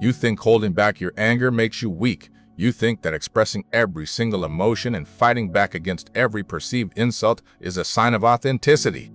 You think holding back your anger makes you weak. You think that expressing every single emotion and fighting back against every perceived insult is a sign of authenticity.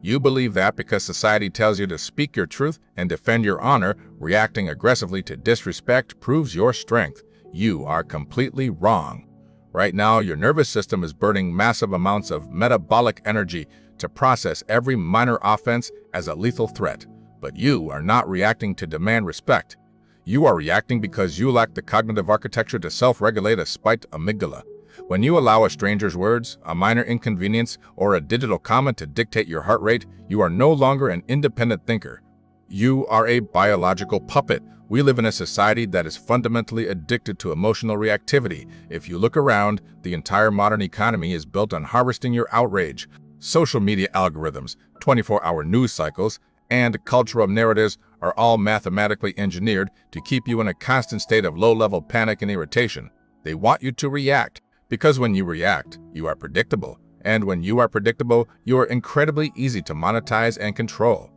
You believe that because society tells you to speak your truth and defend your honor, reacting aggressively to disrespect proves your strength. You are completely wrong. Right now, your nervous system is burning massive amounts of metabolic energy to process every minor offense as a lethal threat. But you are not reacting to demand respect. You are reacting because you lack the cognitive architecture to self-regulate a spiked amygdala. When you allow a stranger's words, a minor inconvenience, or a digital comment to dictate your heart rate, you are no longer an independent thinker. You are a biological puppet. We live in a society that is fundamentally addicted to emotional reactivity. If you look around, the entire modern economy is built on harvesting your outrage. Social media algorithms, 24-hour news cycles, and cultural narratives are all mathematically engineered to keep you in a constant state of low-level panic and irritation. They want you to react, because when you react, you are predictable. And when you are predictable, you are incredibly easy to monetize and control.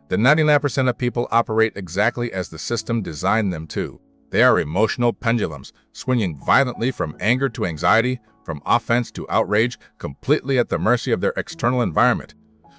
The 99% of people operate exactly as the system designed them to. They are emotional pendulums, swinging violently from anger to anxiety, from offense to outrage, completely at the mercy of their external environment.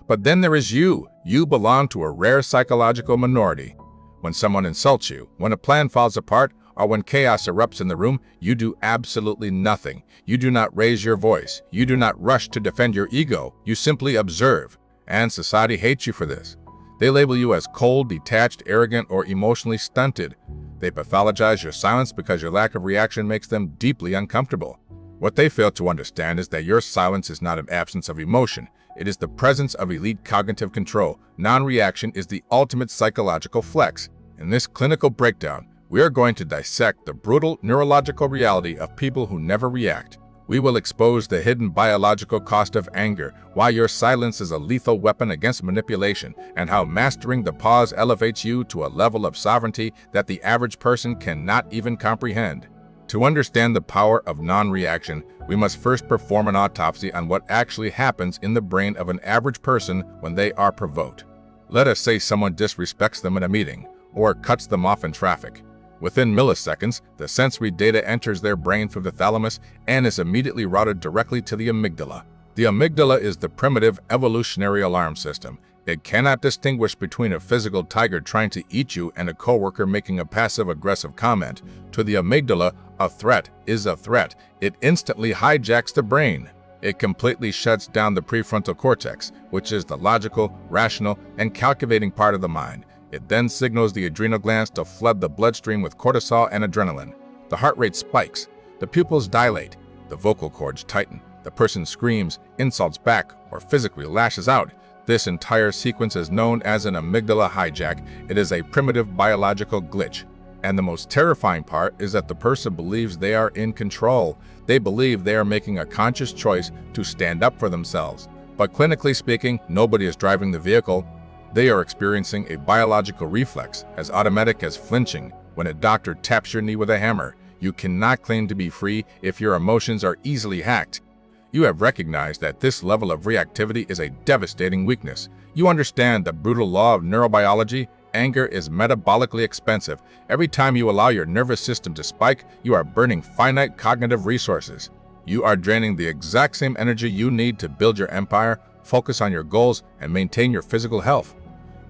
But then there is you. You belong to a rare psychological minority. When someone insults you, when a plan falls apart, or when chaos erupts in the room, you do absolutely nothing. You do not raise your voice. You do not rush to defend your ego. You simply observe. And society hates you for this. They label you as cold, detached, arrogant, or emotionally stunted. They pathologize your silence because your lack of reaction makes them deeply uncomfortable. What they fail to understand is that your silence is not an absence of emotion. It is the presence of elite cognitive control. Non-reaction is the ultimate psychological flex. In this clinical breakdown, we are going to dissect the brutal neurological reality of people who never react. We will expose the hidden biological cost of anger, why your silence is a lethal weapon against manipulation, and how mastering the pause elevates you to a level of sovereignty that the average person cannot even comprehend. To understand the power of non-reaction, we must first perform an autopsy on what actually happens in the brain of an average person when they are provoked. Let us say someone disrespects them in a meeting, or cuts them off in traffic. Within milliseconds, the sensory data enters their brain through the thalamus and is immediately routed directly to the amygdala. The amygdala is the primitive evolutionary alarm system. It cannot distinguish between a physical tiger trying to eat you and a coworker making a passive-aggressive comment. To the amygdala, a threat is a threat. It instantly hijacks the brain. It completely shuts down the prefrontal cortex, which is the logical, rational, and calculating part of the mind. It then signals the adrenal glands to flood the bloodstream with cortisol and adrenaline. The heart rate spikes, the pupils dilate, the vocal cords tighten, the person screams, insults back, or physically lashes out. This entire sequence is known as an amygdala hijack. It is a primitive biological glitch. And the most terrifying part is that the person believes they are in control. They believe they are making a conscious choice to stand up for themselves. But clinically speaking, nobody is driving the vehicle. They are experiencing a biological reflex, as automatic as flinching when a doctor taps your knee with a hammer. You cannot claim to be free if your emotions are easily hacked. You have recognized that this level of reactivity is a devastating weakness. You understand the brutal law of neurobiology. Anger is metabolically expensive. Every time you allow your nervous system to spike, you are burning finite cognitive resources. You are draining the exact same energy you need to build your empire, focus on your goals, and maintain your physical health.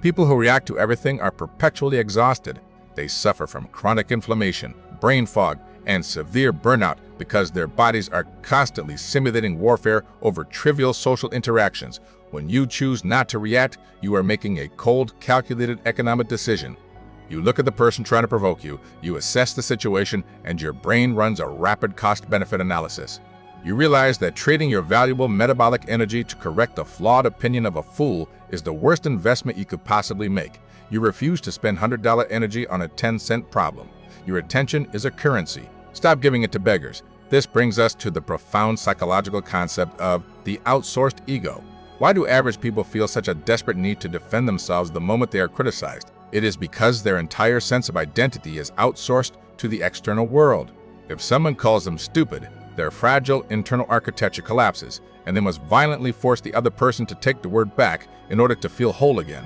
People who react to everything are perpetually exhausted. They suffer from chronic inflammation, brain fog, and severe burnout because their bodies are constantly simulating warfare over trivial social interactions. When you choose not to react, you are making a cold, calculated economic decision. You look at the person trying to provoke you, you assess the situation, and your brain runs a rapid cost-benefit analysis. You realize that trading your valuable metabolic energy to correct the flawed opinion of a fool is the worst investment you could possibly make. You refuse to spend $100 energy on a 10-cent problem. Your attention is a currency. Stop giving it to beggars. This brings us to the profound psychological concept of the outsourced ego. Why do average people feel such a desperate need to defend themselves the moment they are criticized? It is because their entire sense of identity is outsourced to the external world. If someone calls them stupid, their fragile internal architecture collapses, and they must violently force the other person to take the word back in order to feel whole again.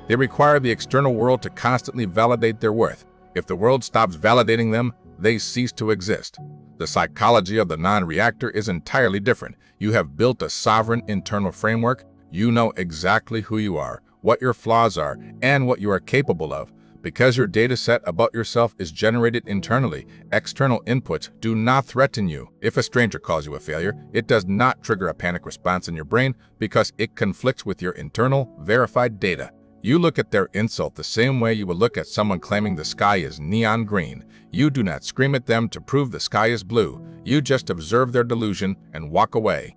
They require the external world to constantly validate their worth. If the world stops validating them, they cease to exist. The psychology of the non-reactor is entirely different. You have built a sovereign internal framework. You know exactly who you are, what your flaws are, and what you are capable of. Because your data set about yourself is generated internally, external inputs do not threaten you. If a stranger calls you a failure, it does not trigger a panic response in your brain because it conflicts with your internal, verified data. You look at their insult the same way you would look at someone claiming the sky is neon green. You do not scream at them to prove the sky is blue. You just observe their delusion and walk away.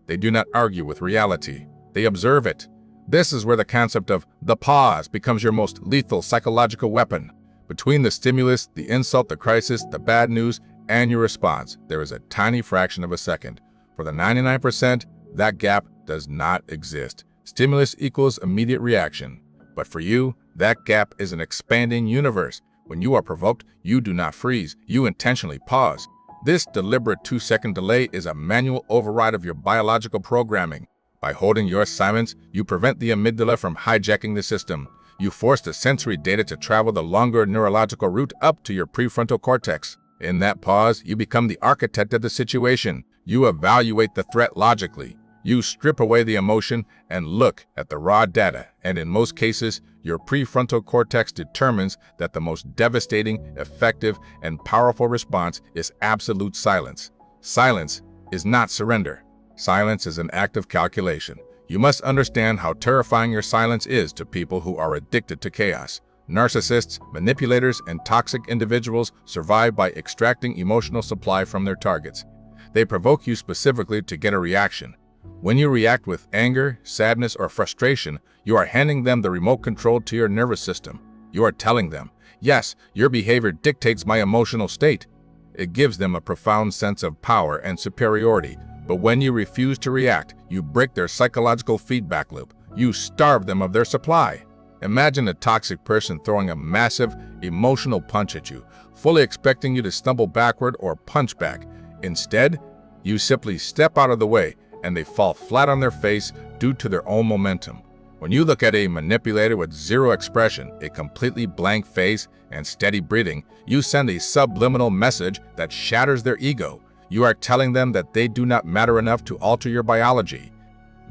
They do not argue with reality. They observe it. This is where the concept of the pause becomes your most lethal psychological weapon. Between the stimulus, the insult, the crisis, the bad news, and your response, there is a tiny fraction of a second. For the 99%, that gap does not exist. Stimulus equals immediate reaction. But for you, that gap is an expanding universe. When you are provoked, you do not freeze. You intentionally pause. This deliberate 2-second delay is a manual override of your biological programming. By holding your silence, you prevent the amygdala from hijacking the system. You force the sensory data to travel the longer neurological route up to your prefrontal cortex. In that pause, you become the architect of the situation. You evaluate the threat logically. You strip away the emotion and look at the raw data, and in most cases, your prefrontal cortex determines that the most devastating, effective, and powerful response is absolute silence. Silence is not surrender. Silence is an act of calculation. You must understand how terrifying your silence is to people who are addicted to chaos. Narcissists, manipulators, and toxic individuals survive by extracting emotional supply from their targets. They provoke you specifically to get a reaction. When you react with anger, sadness, or frustration, you are handing them the remote control to your nervous system. You are telling them, yes, your behavior dictates my emotional state. It gives them a profound sense of power and superiority. But when you refuse to react, you break their psychological feedback loop. You starve them of their supply. Imagine a toxic person throwing a massive, emotional punch at you, fully expecting you to stumble backward or punch back. Instead, you simply step out of the way, and they fall flat on their face due to their own momentum. When you look at a manipulator with zero expression, a completely blank face, and steady breathing, you send a subliminal message that shatters their ego. You are telling them that they do not matter enough to alter your biology.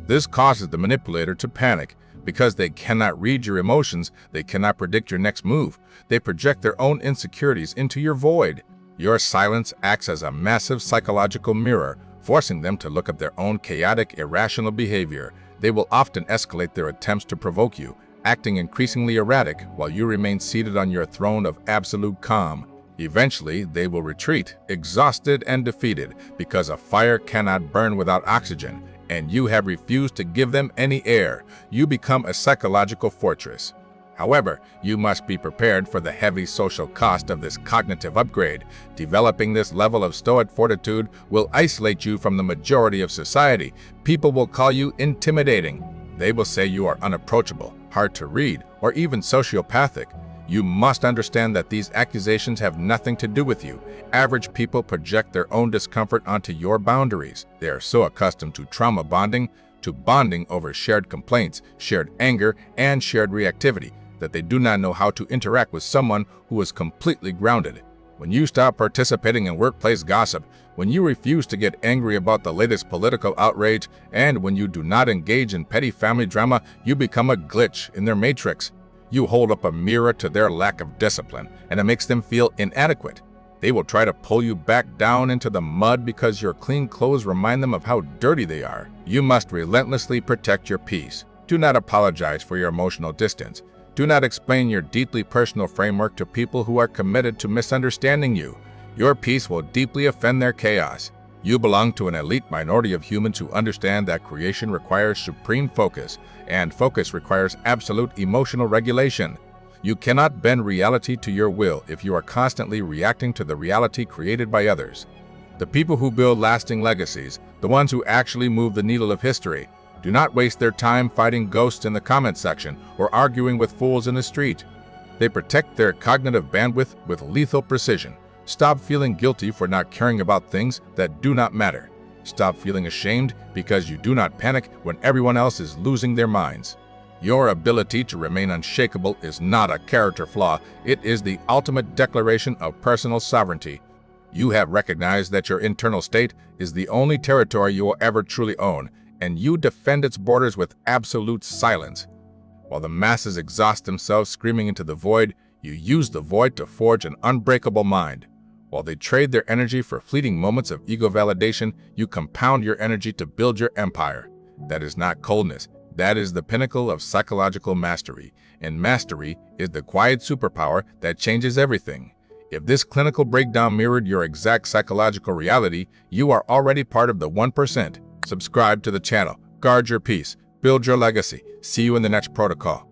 This causes the manipulator to panic. Because they cannot read your emotions, they cannot predict your next move. They project their own insecurities into your void. Your silence acts as a massive psychological mirror, forcing them to look at their own chaotic, irrational behavior. They will often escalate their attempts to provoke you, acting increasingly erratic while you remain seated on your throne of absolute calm. Eventually, they will retreat, exhausted and defeated, because a fire cannot burn without oxygen, and you have refused to give them any air. You become a psychological fortress. However, you must be prepared for the heavy social cost of this cognitive upgrade. Developing this level of Stoic Fortitude will isolate you from the majority of society. People will call you intimidating. They will say you are unapproachable, hard to read, or even sociopathic. You must understand that these accusations have nothing to do with you. Average people project their own discomfort onto your boundaries. They are so accustomed to trauma bonding, to bonding over shared complaints, shared anger, and shared reactivity, that they do not know how to interact with someone who is completely grounded. When you stop participating in workplace gossip, when you refuse to get angry about the latest political outrage, and when you do not engage in petty family drama, you become a glitch in their matrix. You hold up a mirror to their lack of discipline, and it makes them feel inadequate. They will try to pull you back down into the mud because your clean clothes remind them of how dirty they are. You must relentlessly protect your peace. Do not apologize for your emotional distance. Do not explain your deeply personal framework to people who are committed to misunderstanding you. Your peace will deeply offend their chaos. You belong to an elite minority of humans who understand that creation requires supreme focus, and focus requires absolute emotional regulation. You cannot bend reality to your will if you are constantly reacting to the reality created by others. The people who build lasting legacies, the ones who actually move the needle of history, do not waste their time fighting ghosts in the comment section or arguing with fools in the street. They protect their cognitive bandwidth with lethal precision. Stop feeling guilty for not caring about things that do not matter. Stop feeling ashamed because you do not panic when everyone else is losing their minds. Your ability to remain unshakable is not a character flaw, it is the ultimate declaration of personal sovereignty. You have recognized that your internal state is the only territory you will ever truly own, and you defend its borders with absolute silence. While the masses exhaust themselves screaming into the void, you use the void to forge an unbreakable mind. While they trade their energy for fleeting moments of ego validation, you compound your energy to build your empire. That is not coldness. That is the pinnacle of psychological mastery, and mastery is the quiet superpower that changes everything. If this clinical breakdown mirrored your exact psychological reality, you are already part of the 1%. Subscribe to the channel, guard your peace, build your legacy. See you in the next protocol.